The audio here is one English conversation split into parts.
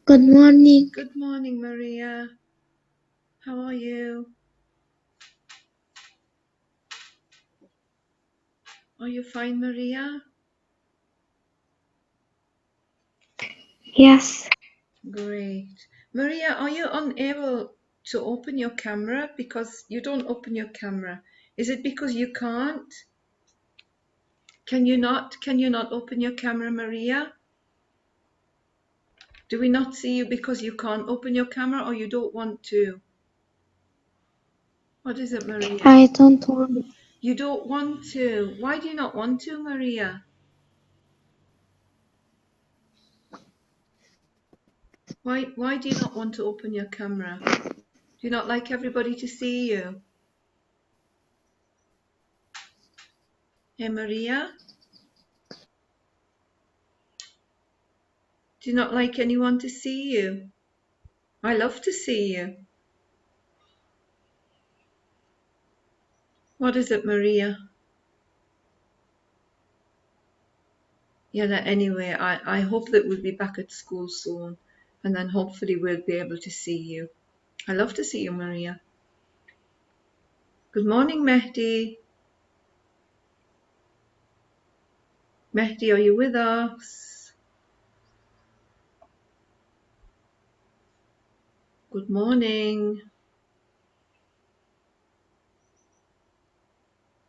Good morning. Good morning, Maria. How are you? Are you fine, Maria? Yes. Great. Maria, are you unable to open your camera? Because you don't open your camera. Is it because you can't? Can you not open your camera, Maria? Do we not see you because you can't open your camera, or you don't want to? What is it, Maria? I don't want. You don't want to. Why do you not want to, Maria? Why do you not want to open your camera? Do you not like everybody to see you? Hey, Maria? Do you not like anyone to see you? I love to see you. What is it, Maria? Yeah, anyway, I hope that we'll be back at school soon, and then hopefully we'll be able to see you. I love to see you, Maria. Good morning, Mehdi. Mehdi, are you with us? Good morning.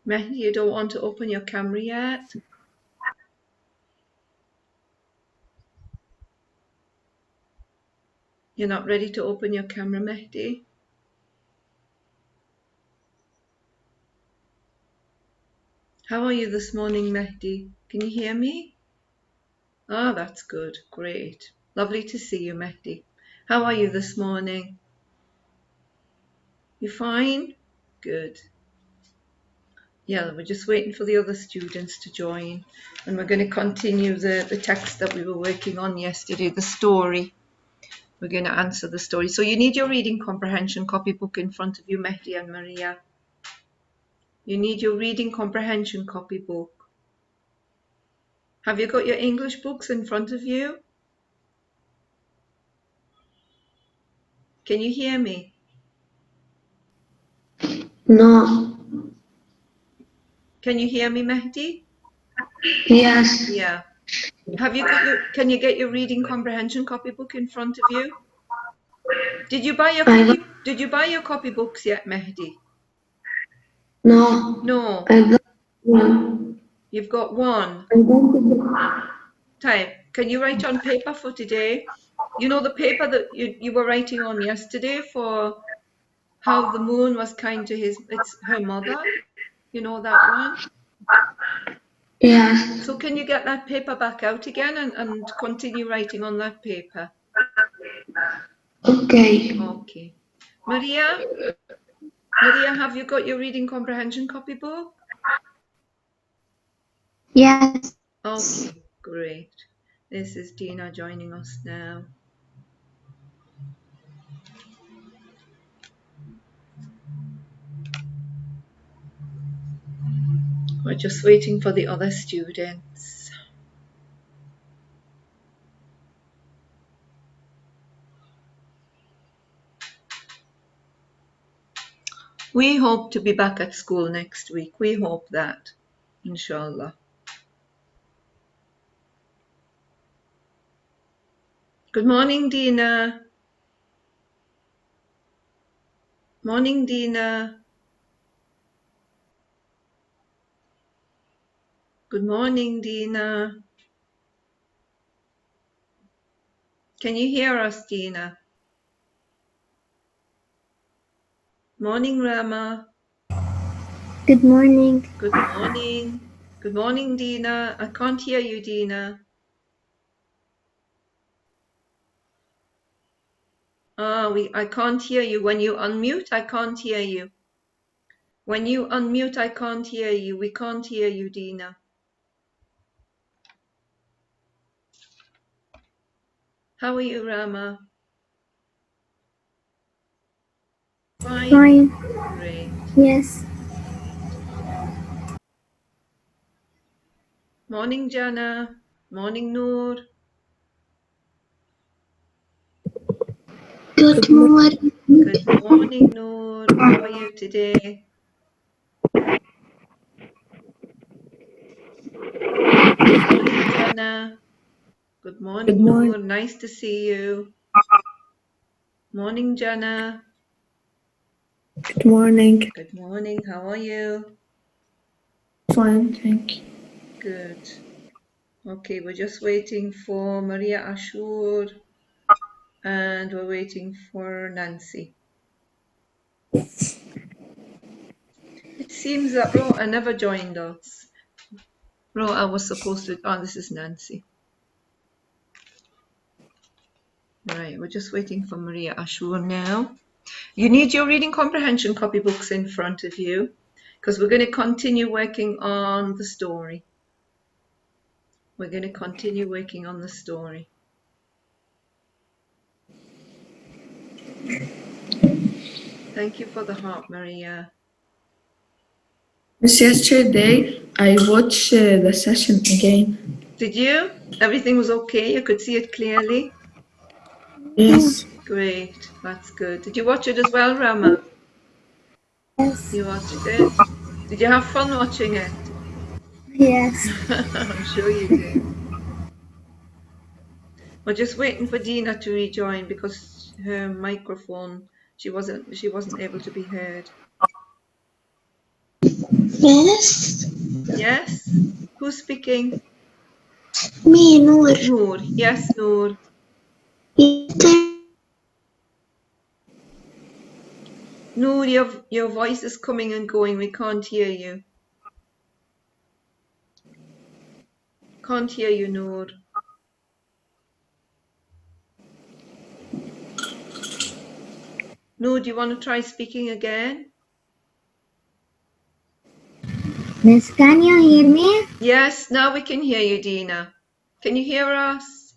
Mehdi, you don't want to open your camera yet? You're not ready to open your camera, Mehdi? How are you this morning, Mehdi? Can you hear me? Ah, that's good. Great. Lovely to see you, Mehdi. How are you this morning? You fine? Good. Yeah, we're just waiting for the other students to join, and we're going to continue the text that we were working on yesterday, the story. We're going to answer the story. So you need your reading comprehension copybook in front of you, Mehdi and Maria. You need your reading comprehension copybook. Have you got your English books in front of you? Can you hear me? No. Can you hear me, Mehdi? Yes. Yeah. Can you get your reading comprehension copybook in front of you? Did you buy your copybooks yet, Mehdi? No. No. I got one. You've got one. I got Type. Can you write on paper for today? You know the paper that you were writing on yesterday for how the moon was kind to her mother? You know that one? Yes. So can you get that paper back out again and continue writing on that paper? Okay. Okay. Maria, have you got your reading comprehension copybook? Yes. Okay, great. This is Dina joining us now. We're just waiting for the other students. We hope to be back at school next week. We hope that, inshallah. Good morning, Dina. Morning, Dina. Good morning, Dina. Can you hear us, Dina? Morning, Rama. Good morning. Good morning. Good morning, Dina. I can't hear you, Dina. I can't hear you. When you unmute, I can't hear you. When you unmute, I can't hear you. We can't hear you, Dina. How are you, Rama? Fine. Fine. Great. Yes. Morning, Jana. Morning, Noor. Good morning. Good morning, Noor. How are you today? Morning, Jana. Good morning, Noor. Nice to see you. Morning, Jana. Good morning. Good morning. How are you? Fine, thank you. Good. Okay, we're just waiting for Maria Ashur and we're waiting for Nancy. It seems that Rota never joined us. Rota was supposed to. Oh, this is Nancy. Right, we're just waiting for Maria Ashur now. You need your reading comprehension copybooks in front of you because we're going to continue working on the story. We're going to continue working on the story. Thank you for the heart, Maria. Miss, yesterday I watched the session again. Did you? Everything was okay? You could see it clearly? Yes. Great, that's good. Did you watch it as well, Rama? Yes. You watched it? Did you have fun watching it? Yes. I'm sure you did. We're just waiting for Dina to rejoin because her microphone, she wasn't able to be heard. Yes. Yes? Who's speaking? Me, Noor. Noor. Yes, Noor. Noor, your voice is coming and going. We can't hear you. Can't hear you, Noor. Noor, do you want to try speaking again? Miss, can you hear me? Yes, now we can hear you, Dina. Can you hear us?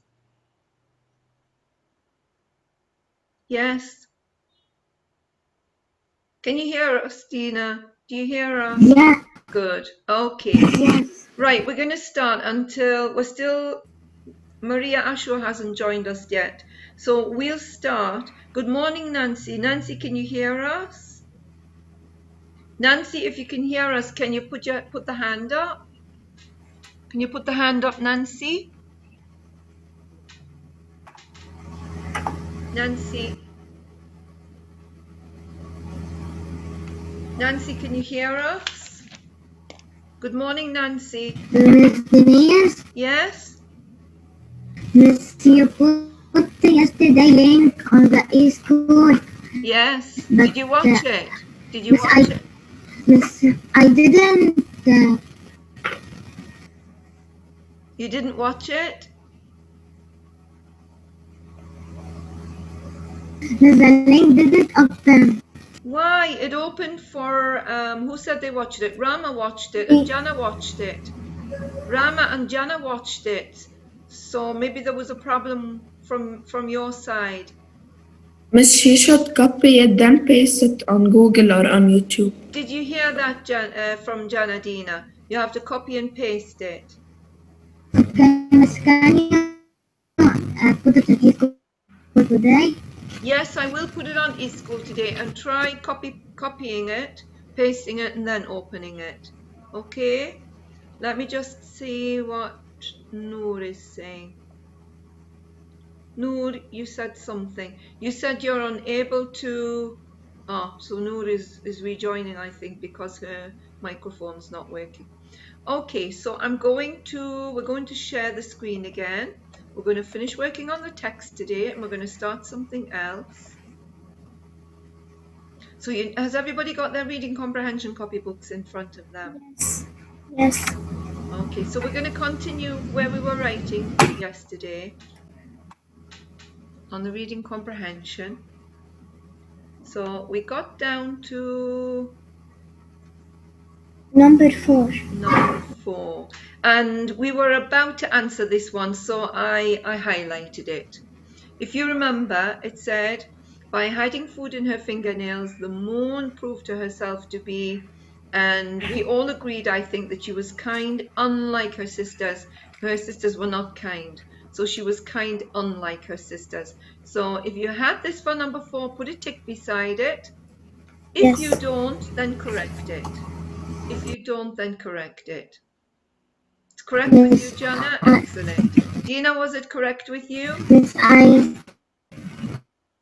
Yes. Can you hear us, Dina? Do you hear us? Yeah. Good. Okay. Yes. Right, we're going to start until Maria Ashur hasn't joined us yet. So we'll start. Good morning, Nancy. Nancy, can you hear us? Nancy, if you can hear us, can you put the hand up? Can you put the hand up, Nancy? Nancy. Nancy, can you hear us? Good morning, Nancy. Miss Denise, Yes? Miss, you put yesterday link on the e-school. Yes. But, Did you watch it? Did you Miss, watch it? Miss, I didn't. You didn't watch it? Miss, the link didn't open. Why? It opened for who said they watched it? Rama watched it and Jana watched it. Rama and Jana watched it. So maybe there was a problem from your side. Miss, she should copy it, then paste it on Google or on YouTube. Did you hear that, from Jana Dina? You have to copy and paste it. Okay, Miss, can you put it in e-school today? Yes, I will put it on eSchool today and try copying it, pasting it, and then opening it. Okay? Let me just see what Noor is saying. Noor, you said something. You said you're unable to. Oh, so Noor is rejoining, I think, because her microphone's not working. Okay, so we're going to share the screen again. We're going to finish working on the text today and we're going to start something else. So has everybody got their reading comprehension copybooks in front of them? Yes. Yes. Okay, so we're going to continue where we were writing yesterday on the reading comprehension. So we got down to Number 4. number 4 and we were about to answer this one, so I highlighted it. If you remember, it said, by hiding food in her fingernails, the moon proved to herself to be, and we all agreed, I think, that she was kind, unlike her sisters. Her sisters were not kind. So she was kind, unlike her sisters. So if you had this for number 4, put a tick beside it. If you Yes. don't, then correct it. If you don't, then correct it. It's correct with you, Miss, Jana? Excellent. Dina, was it correct with you? Miss,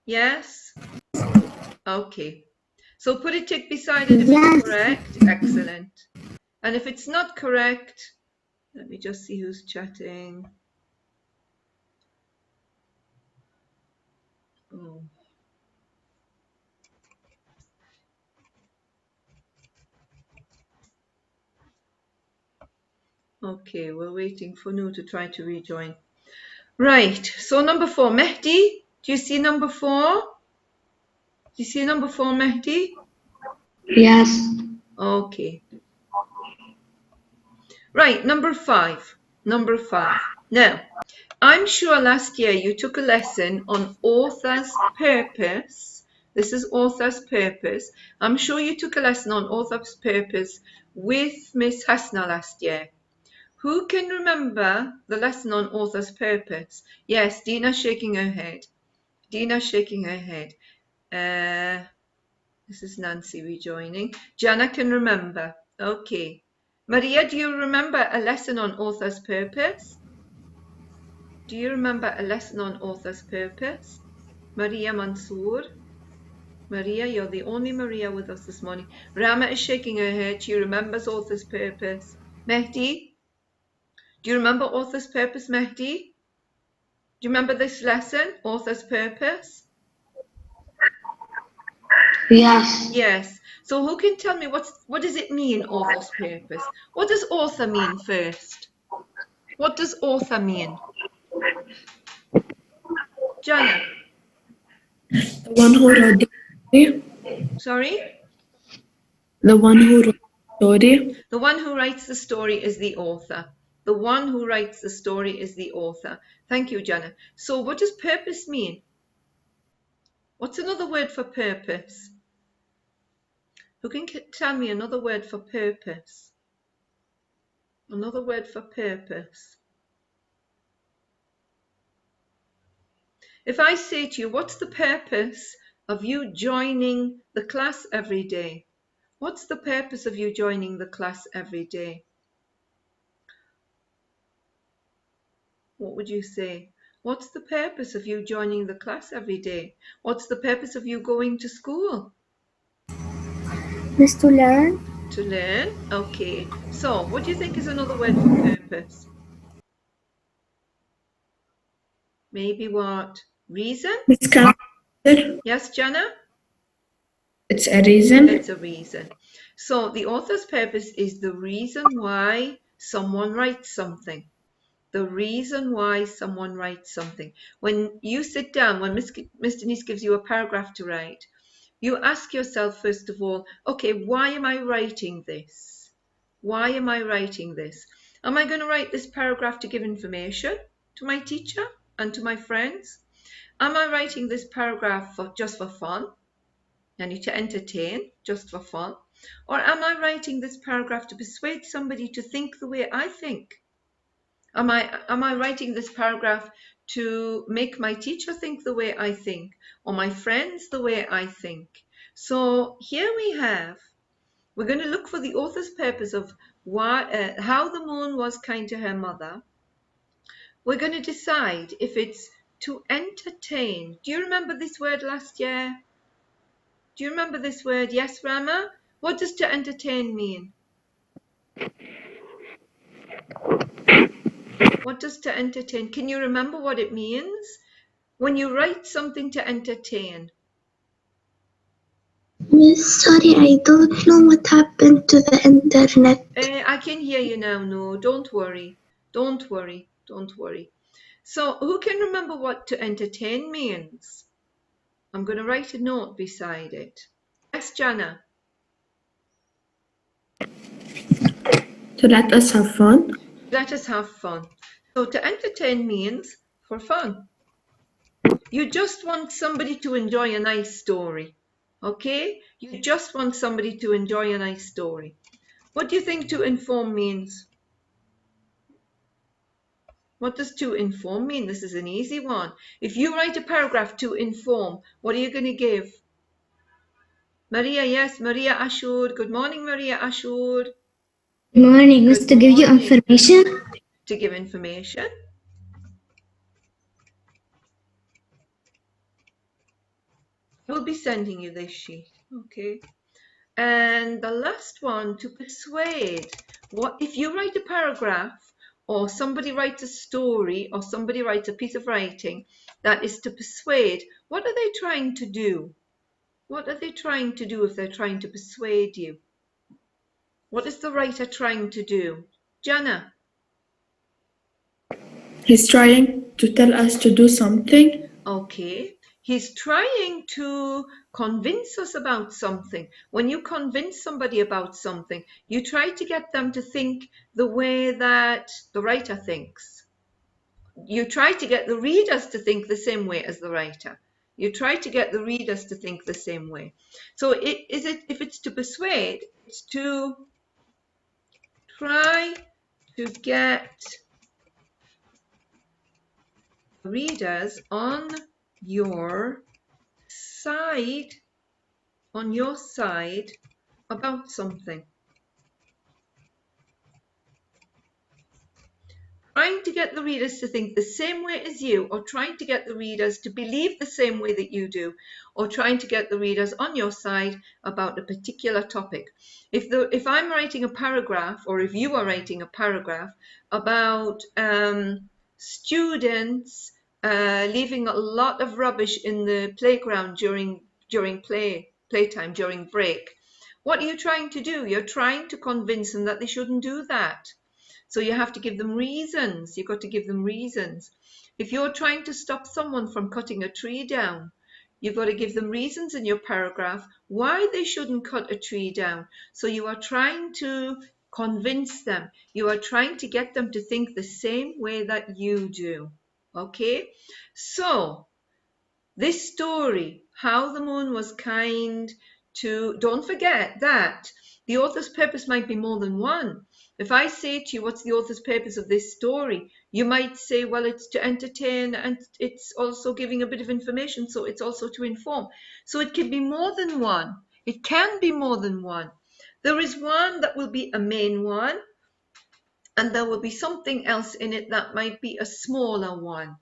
Yes? Okay. So put a tick beside it if it's yes. correct. Excellent. And if it's not correct, let me just see who's chatting. Oh. Okay, we're waiting for Nu to try to rejoin. Right, so number 4, Mehdi, do you see number 4? Do you see number 4, Mehdi? Yes. Okay. Right, number 5. Number 5. Now, I'm sure last year you took a lesson on author's purpose. This is author's purpose. I'm sure you took a lesson on author's purpose with Miss Hasna last year. Who can remember the lesson on author's purpose? Yes, Dina's shaking her head. Dina's shaking her head. This is Nancy rejoining. Jana can remember. Okay. Maria, do you remember a lesson on author's purpose? Do you remember a lesson on author's purpose? Maria Mansour. Maria, you're the only Maria with us this morning. Rama is shaking her head. She remembers author's purpose. Mehdi, do you remember author's purpose, Mehdi? Do you remember this lesson, author's purpose? Yes. Yes. So who can tell me what does it mean, author's purpose? What does author mean first? What does author mean? Jana? The one who wrote the story. Sorry? The one who wrote the story. The one who writes the story is the author. The one who writes the story is the author. Thank you, Jana. So what does purpose mean? What's another word for purpose? Who can tell me another word for purpose? Another word for purpose. If I say to you, what's the purpose of you joining the class every day? What's the purpose of you joining the class every day? What would you say? What's the purpose of you joining the class every day? What's the purpose of you going to school? Miss, to learn. To learn? Okay. So, what do you think is another word for purpose? Maybe what? Reason? Miss Cancer. Yes, Jana? It's a reason. It's a reason. So, the author's purpose is the reason why someone writes something. The reason why someone writes something. When you sit down, when Miss Denise gives you a paragraph to write, you ask yourself, first of all, okay, why am I writing this? Why am I writing this? Am I going to write this paragraph to give information to my teacher and to my friends? Am I writing this paragraph just for fun? And to entertain, just for fun? Or am I writing this paragraph to persuade somebody to think the way I think? Am I writing this paragraph to make my teacher think the way I think, or my friends the way I think? So here we're going to look for the author's purpose of how the moon was kind to her mother. We're going to decide if it's to entertain. Do you remember this word last year? Do you remember this word? Yes, Rama? What does to entertain mean? What does to entertain? Can you remember what it means? When you write something to entertain. Miss, sorry, I don't know what happened to the internet. I can hear you now. No, don't worry. Don't worry. Don't worry. So who can remember what to entertain means? I'm going to write a note beside it. Yes, Jana. To let us have fun. Let us have fun. So to entertain means for fun. You just want somebody to enjoy a nice story. Okay? You just want somebody to enjoy a nice story. What do you think to inform means? What does to inform mean? This is an easy one. If you write a paragraph to inform, what are you going to give? Maria, yes, Maria Ashur. Good morning, Maria Ashur. Good morning. Is Good to give you morning. information? To give information. We'll be sending you this sheet. Okay. And the last one, to persuade. What if you write a paragraph, or somebody writes a story, or somebody writes a piece of writing that is to persuade? What are they trying to do? What are they trying to do if they're trying to persuade you? What is the writer trying to do? Jana? He's trying to tell us to do something. Okay. He's trying to convince us about something. When you convince somebody about something, you try to get them to think the way that the writer thinks. You try to get the readers to think the same way as the writer. You try to get the readers to think the same way. So if it's to persuade, it's to try to get readers on your side about something. Trying to get the readers to think the same way as you, or trying to get the readers to believe the same way that you do, or trying to get the readers on your side about a particular topic. If I'm writing a paragraph, or if you are writing a paragraph about students leaving a lot of rubbish in the playground during playtime, during break, what are you trying to do? You're trying to convince them that they shouldn't do that. So you have to give them reasons. You've got to give them reasons. If you're trying to stop someone from cutting a tree down, you've got to give them reasons in your paragraph why they shouldn't cut a tree down. So you are trying to convince them. You are trying to get them to think the same way that you do. Okay? So this story, How the Moon Was Kind to, don't forget that the author's purpose might be more than one. If I say to you, what's the author's purpose of this story? You might say, well, it's to entertain and it's also giving a bit of information, so it's also to inform. So it can be more than one. It can be more than one. There is one that will be a main one, and there will be something else in it that might be a smaller one.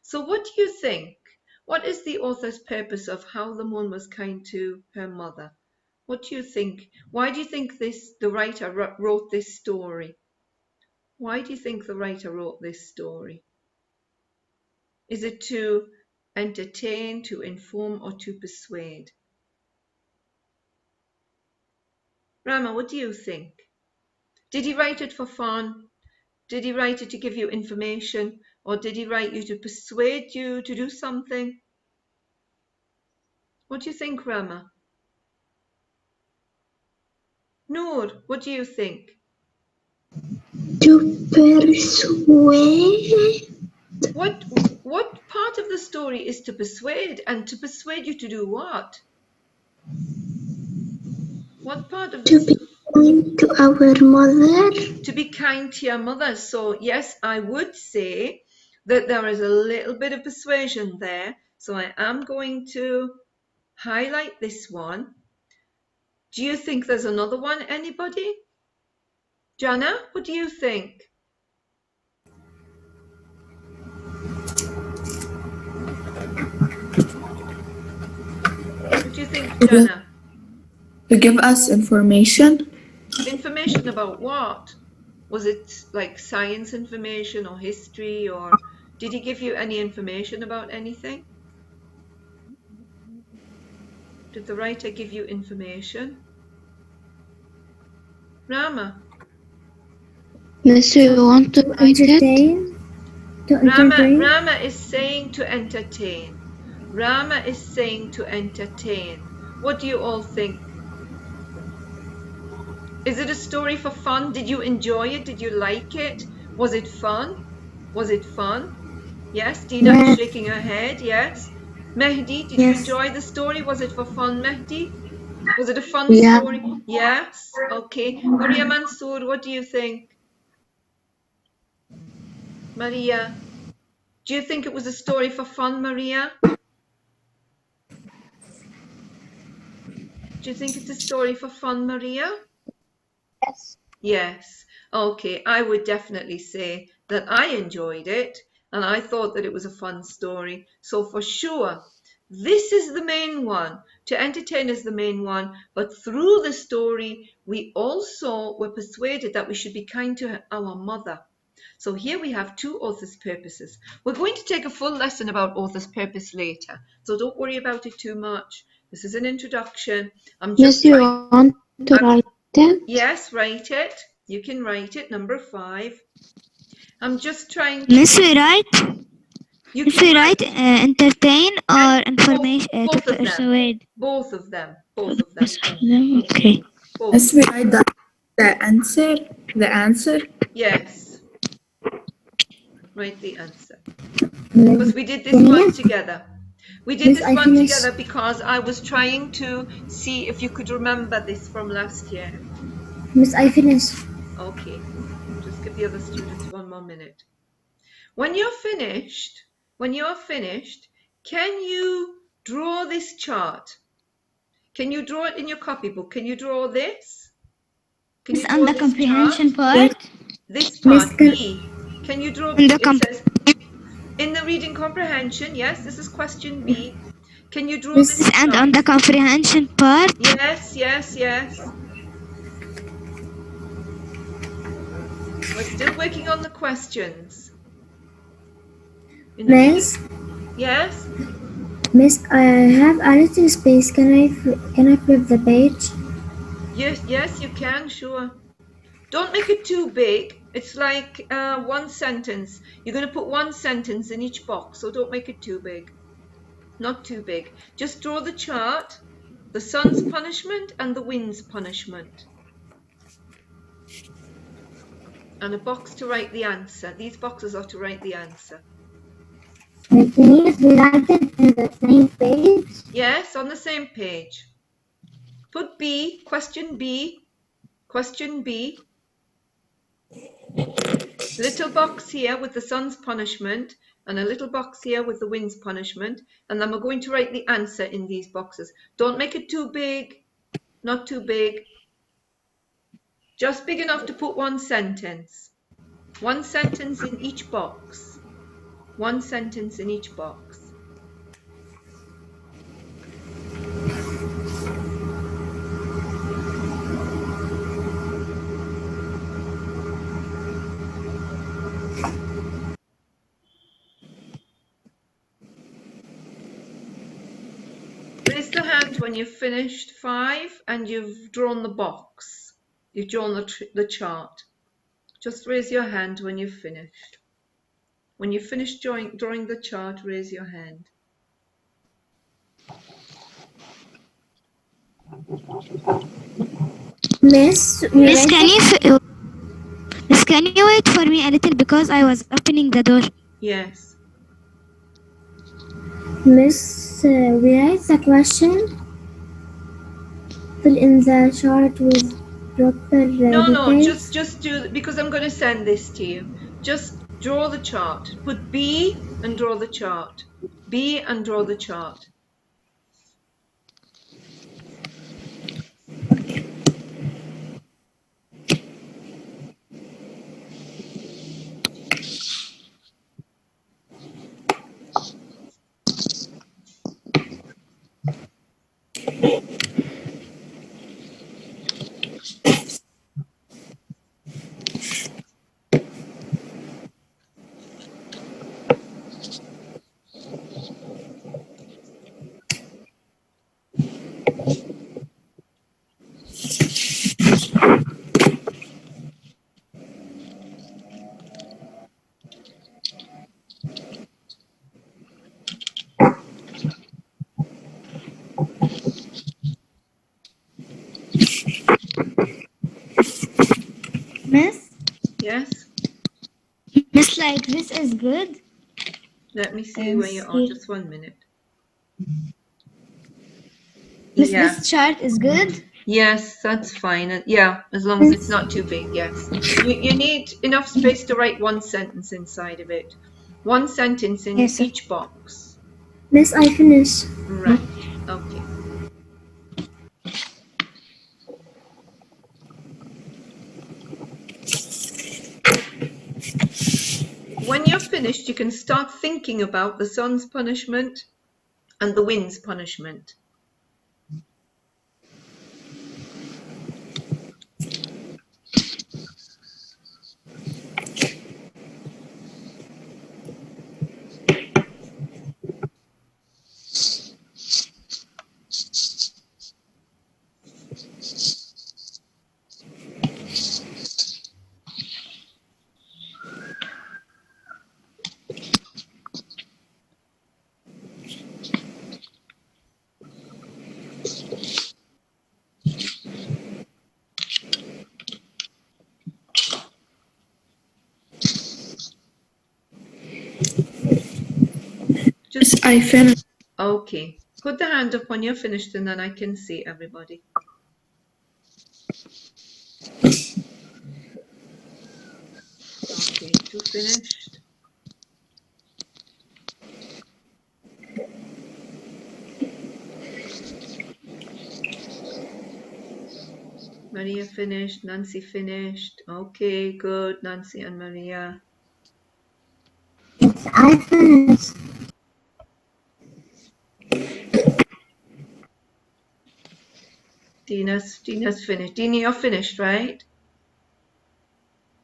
So what do you think? What is the author's purpose of How the Moon Was Kind to Her Mother? What do you think? Why do you think the writer wrote this story? Why do you think the writer wrote this story? Is it to entertain, to inform, or to persuade? Rama, what do you think? Did he write it for fun? Did he write it to give you information? Or did he write you to persuade you to do something? What do you think, Rama? Noor, what do you think? To persuade. What part of the story is to persuade, and to persuade you to do what? What part of To be kind to our mother. To be kind to your mother. So yes, I would say that there is a little bit of persuasion there. So I am going to highlight this one. Do you think there's another one, anybody? Jana, what do you think? What do you think, Jana? To give us information. Information about what? Was it like science information or history, or did he give you any information about anything? Did the writer give you information? Rama? Miss, we want to entertain. Rama is saying to entertain. Rama is saying to entertain. What do you all think? Is it a story for fun? Did you enjoy it? Did you like it? Was it fun? Was it fun? Yes, Dina is shaking her head, yes. Mehdi, did you enjoy the story? Was it for fun, Mehdi? Was it a fun story? Yes, okay. Maria Mansour, what do you think? Maria? Do you think it was a story for fun, Maria? Do you think it's a story for fun, Maria? Yes. Yes. Okay, I would definitely say that I enjoyed it and I thought that it was a fun story. So for sure, this is the main one. To entertain is the main one, but through the story, we also were persuaded that we should be kind to our mother. So here we have two author's purposes. We're going to take a full lesson about author's purpose later, so don't worry about it too much. This is an introduction. I'm just Miss, you want to write it? Yes, write it. You can write it, number 5. I'm just trying to... Miss, we write, You Miss, can we write write entertain or information to both of them. persuade. Both of them. Both of them. Okay. Both. Miss, we write the answer. The answer. Yes. Write the answer. Because we did this one together. We did Miss, this I one finished. together because I was trying to see if you could remember this from last year. Miss, I finished. Okay. Just give the other students 1 more minute. When you're finished, can you draw this chart? Can you draw it in your copybook? Can you draw this? Can you Miss, draw on the this comprehension chart? part, This Miss, part, B. Can you draw, in the it says, in the reading comprehension, yes, this is question B. Can you draw Miss, this and on chart? the comprehension part, Yes, yes, yes. We're still working on the questions. In the reading, Miss, yes? Miss, I have a little space. Can I flip the page? Yes, yes, you can, sure. Don't make it too big. It's like one sentence. You're going to put one sentence in each box, so don't make it too big. Not too big. Just draw the chart, the sun's punishment and the wind's punishment. And a box to write the answer. These boxes are to write the answer. Can you write it in the same page? Yes, on the same page. Put B, question B, question B. Little box here with the sun's punishment and a little box here with the wind's punishment, and then we're going to write the answer in these boxes. Don't make it too big, not too big, just big enough to put one sentence. One sentence in each box. One sentence in each box. Raise the hand when you've finished 5 and you've drawn the box. You've drawn the chart. Just raise your hand when you've finished. When you've finished drawing the chart, raise your hand. Miss, Miss, Miss, can you wait for me a little because I was opening the door. Yes. Miss, we write the question. Fill in the chart with proper No, details. just do, because I'm going to send this to you. Just draw the chart. Put B and draw the chart. B and draw the chart. Miss? Yes? Miss, like this is good. Let me see where you are. Just 1 minute. Miss, Yeah. this chart is good. Yes, that's fine. Yeah, as long as it's not too big, yes. You need enough space to write one sentence inside of it. One sentence in Yes, sir. each box. Miss, I finished. Right, okay. When you're finished, you can start thinking about the sun's punishment and the wind's punishment. Miss, Just, I finished. okay. Put the hand up when you're finished and then I can see everybody. Okay, two finished. Maria finished, Nancy finished. Okay, good, Nancy and Maria. Yes, I finished. Dina's finished. Dina, you're finished, right?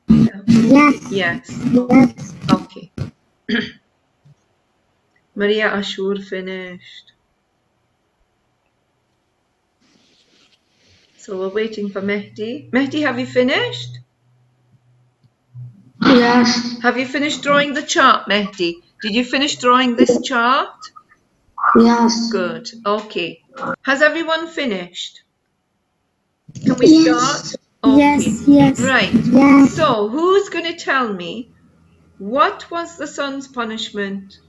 Yes. Yes. Yes. Okay. Maria Ashur finished. So we're waiting for Mehdi. Mehdi, have you finished? Yes. Have you finished drawing the chart, Mehdi? Did you finish drawing this chart? Yes. Good. Okay. Has everyone finished? Can we start? Yes. Okay. Yes. Yes. Right. Yes. So who's going to tell me what was the sun's punishment?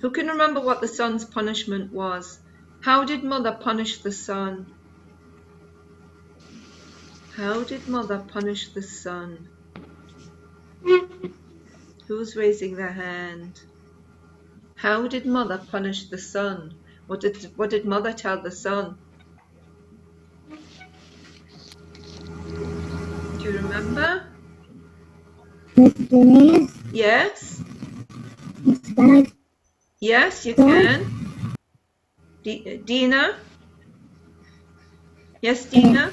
Who can remember what the sun's punishment was? How did mother punish the sun? How did mother punish the sun? Who's raising their hand? How did mother punish the sun? What did mother tell the sun? Do you remember? Miss Denise, Yes? can I Yes, you start? can. Dina? Yes, Dina?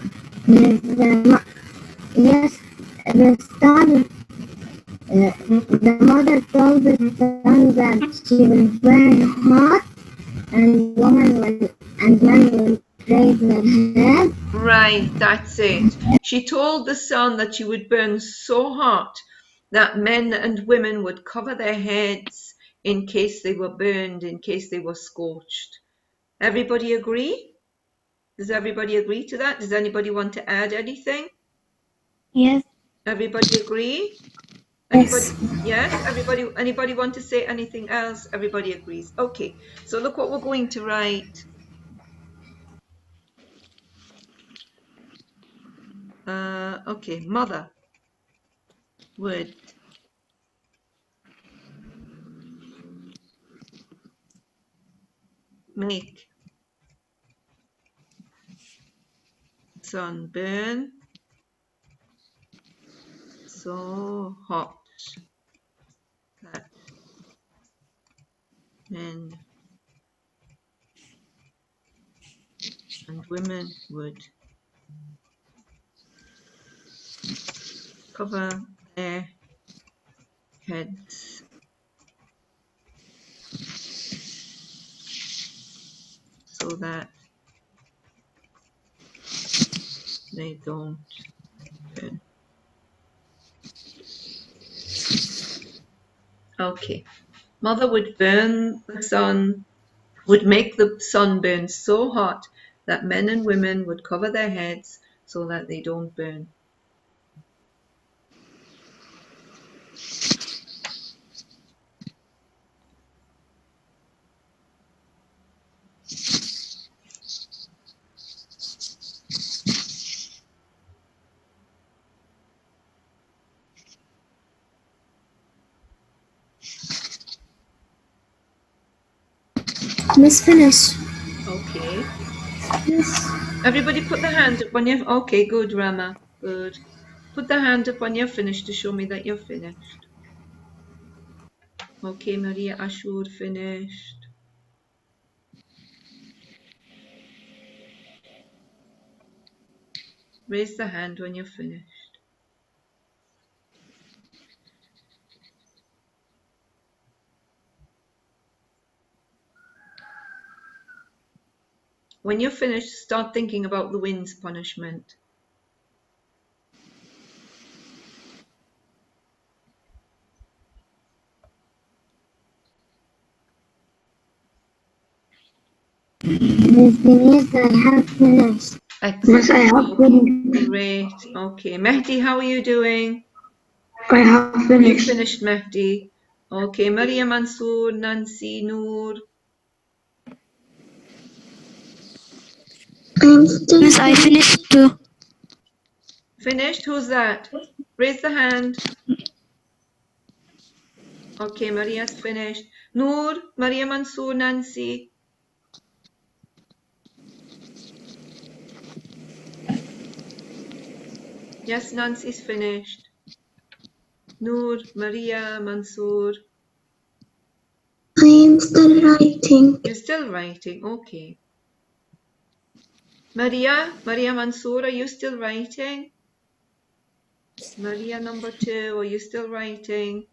Yes, the son, the mother told the son that she will burn hot and men will raise their head. Right, that's it. She told the sun that she would burn so hot that men and women would cover their heads in case they were burned, in case they were scorched. Everybody agree? Does everybody agree to that? Does anybody want to add anything? Yes. Everybody agree? Anybody? Yes. Yes? Anybody want to say anything else? Everybody agrees. Okay, so look what we're going to write. Okay, mother would make sun burn so hot that men and women would cover their heads so that they don't burn. Okay. Mother would burn the sun, would make the sun burn so hot that men and women would cover their heads so that they don't burn. Miss, finish. Okay. Yes. Everybody put the hand up when you're... Okay, good, Rama. Good. Put the hand up when you're finished to show me that you're finished. Okay, Maria Ashur finished. Raise the hand when you're finished. When you're finished, start thinking about the wind's punishment. Miss Denise, I have finished. Excellent. I have finished. Great. Okay. Mehdi, how are you doing? I have You finished. finished, Mehdi. Okay. Maria Mansoor, Nancy, Noor. I'm still Miss, I finished too. Finished? Who's that? Raise the hand. Okay, Maria's finished. Noor, Maria Mansoor, Nancy. Yes, Nancy's finished. Noor, Maria, Mansoor. I am still writing. You're still writing. Okay. Maria Mansoor, are you still writing? Maria number 2, are you still writing?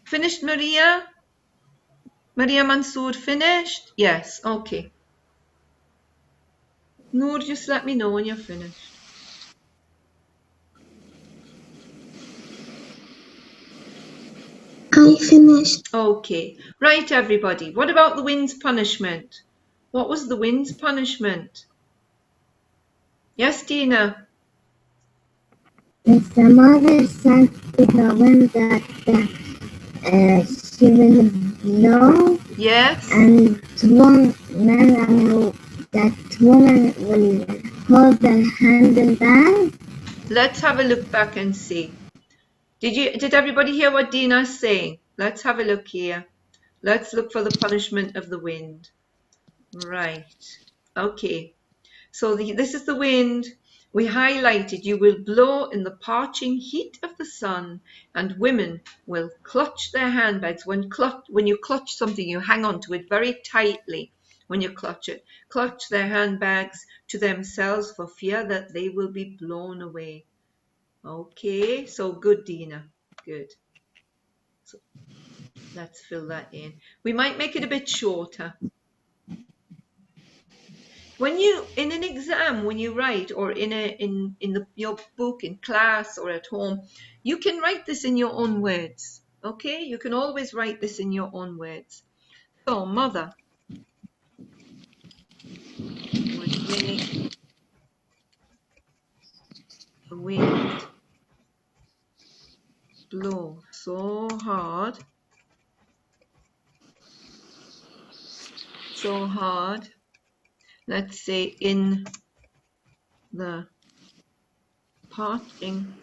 Finished, Maria? Maria Mansoor finished? Yes, okay. Noor, just let me know when you're finished. I finished. Okay. Right, everybody. What about the wind's punishment? What was the wind's punishment? Yes, Dina? If the mother said to the wind that she will blow, Yes? and one man and that woman will hold the handle back. Let's have a look back and see. Did everybody hear what Dina's saying? Let's have a look here. Let's look for the punishment of the wind. Right. Okay. So this is the wind. We highlighted, you will blow in the parching heat of the sun, and women will clutch their handbags. When you clutch something, you hang on to it very tightly when you clutch it. Clutch their handbags to themselves for fear that they will be blown away. Okay, so good, Dina. Good. So let's fill that in. We might make it a bit shorter. When you in an exam, when you write, or in your book in class or at home, you can write this in your own words. Okay, you can always write this in your own words. So, mother would make the wind blow so hard, let's say in the parching,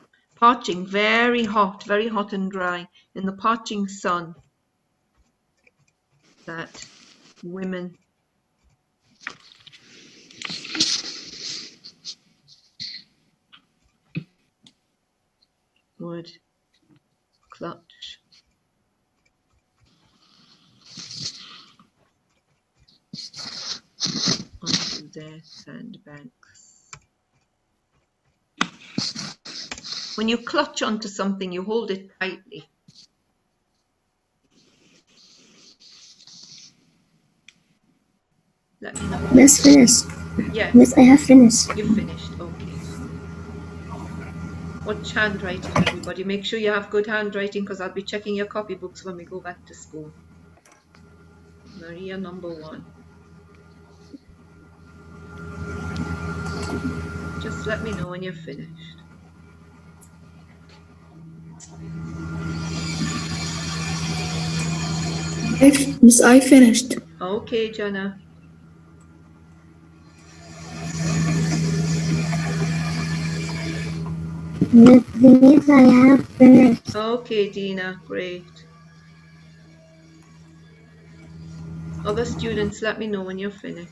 very hot and dry, in the parching sun, that women would clutch onto their handbags. When you clutch onto something, you hold it tightly. Let me know. Miss, finished. Yes. Miss, I have finished. You've finished. Okay. Watch handwriting, everybody. Make sure you have good handwriting, because I'll be checking your copybooks when we go back to school. Maria number 1. Just let me know when you're finished. Miss, I finished. Okay, Jana. Miss Denise, I have finished. Okay, Dina. Great. Other students, let me know when you're finished.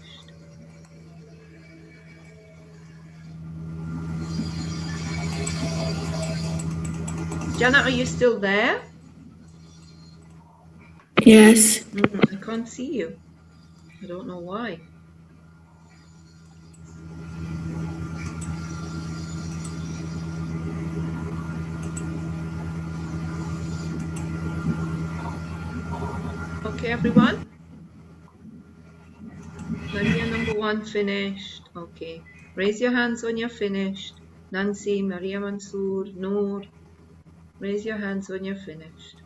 Jana, are you still there? Yes. I can't see you. I don't know why. Okay, everyone? Maria number 1 finished. Okay. Raise your hands when you're finished. Nancy, Maria Mansoor, Noor. Raise your hands when you're finished.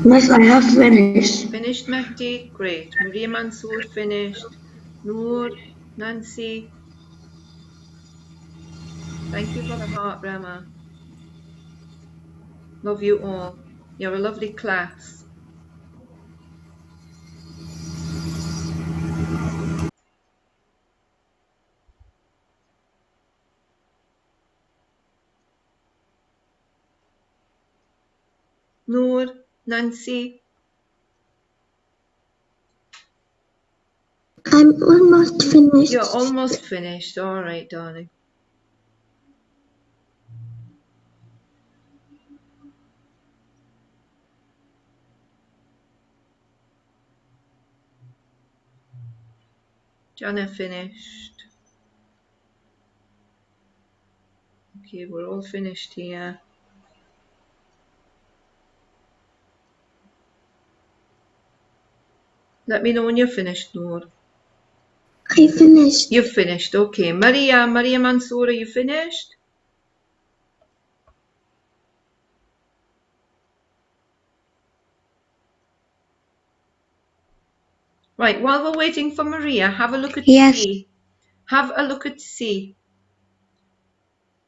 Miss, I have finished. Finished, Mehdi? Great. Maria Mansoor finished. Noor, Nancy. Thank you for the heart, Rama. Love you all. You're a lovely class. Noor, Nancy. I'm almost finished. You're almost finished. All right, darling. Jana finished. Okay, we're all finished here. Let me know when you're finished, Noor. I finished. You've finished. Okay. Maria Mansoor, are you finished? Right, while we're waiting for Maria, have a look at C. Have a look at C.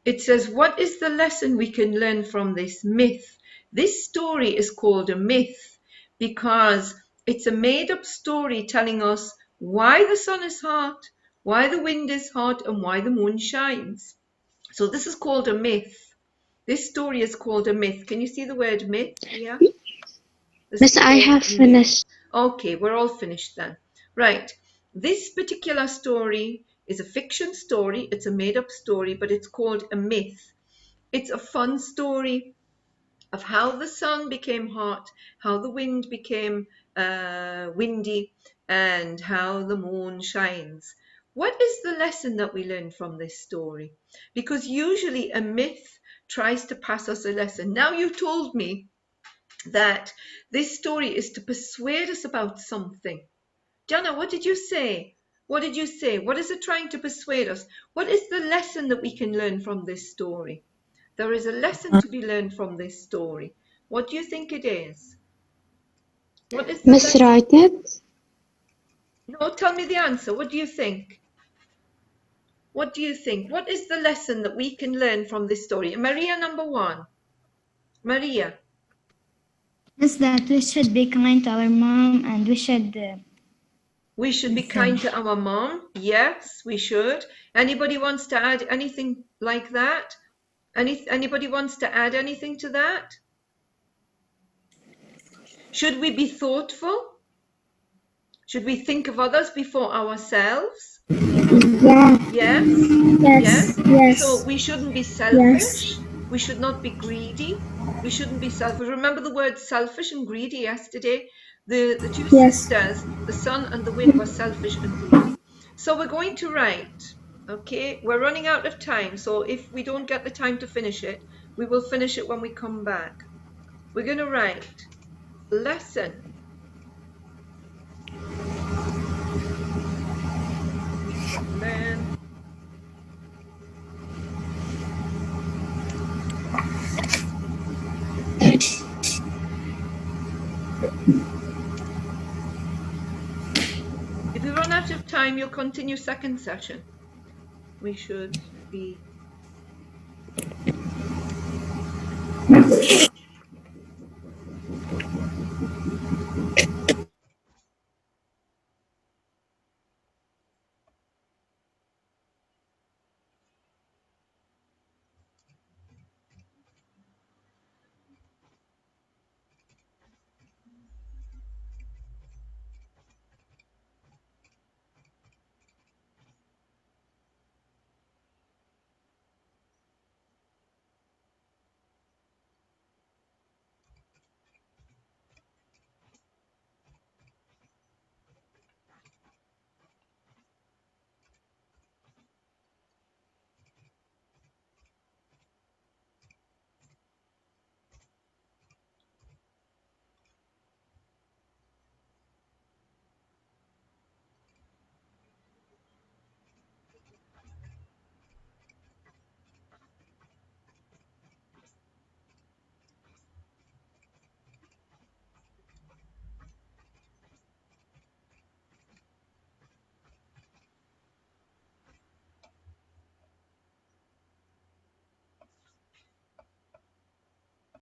It says, what is the lesson we can learn from this myth? This story is called a myth because it's a made-up story telling us why the sun is hot, why the wind is hot, and why the moon shines. So this is called a myth. This story is called a myth. Can you see the word myth here? Miss, I have finished. Okay, we're all finished then. Right. This particular story is a fiction story. It's a made-up story, but it's called a myth. It's a fun story of how the sun became hot, how the wind became windy, and how the moon shines. What is the lesson that we learn from this story? Because usually a myth tries to pass us a lesson. Now you told me that this story is to persuade us about something. Jana, what did you say? What did you say? What is it trying to persuade us? What is the lesson that we can learn from this story? There is a lesson to be learned from this story. What do you think it is? What is the Miss, lesson? write it. No, tell me the answer. What do you think? What do you think? What is the lesson that we can learn from this story? Maria, number 1. Maria. Is that we should be kind to our mom and we should We should be kind to our mom. Yes, we should. Anybody wants to add anything like that? Anybody wants to add anything to that? Should we be thoughtful? Should we think of others before ourselves? Yes. Yes. So we shouldn't be selfish. We should not be greedy. We shouldn't be selfish. Remember the word selfish and greedy yesterday? The two sisters, the sun and the wind, were selfish and greedy. So we're going to write, okay? We're running out of time. So if we don't get the time to finish it, we will finish it when we come back. We're going to write lesson. Learn. If we run out of time, you'll continue second session. We should be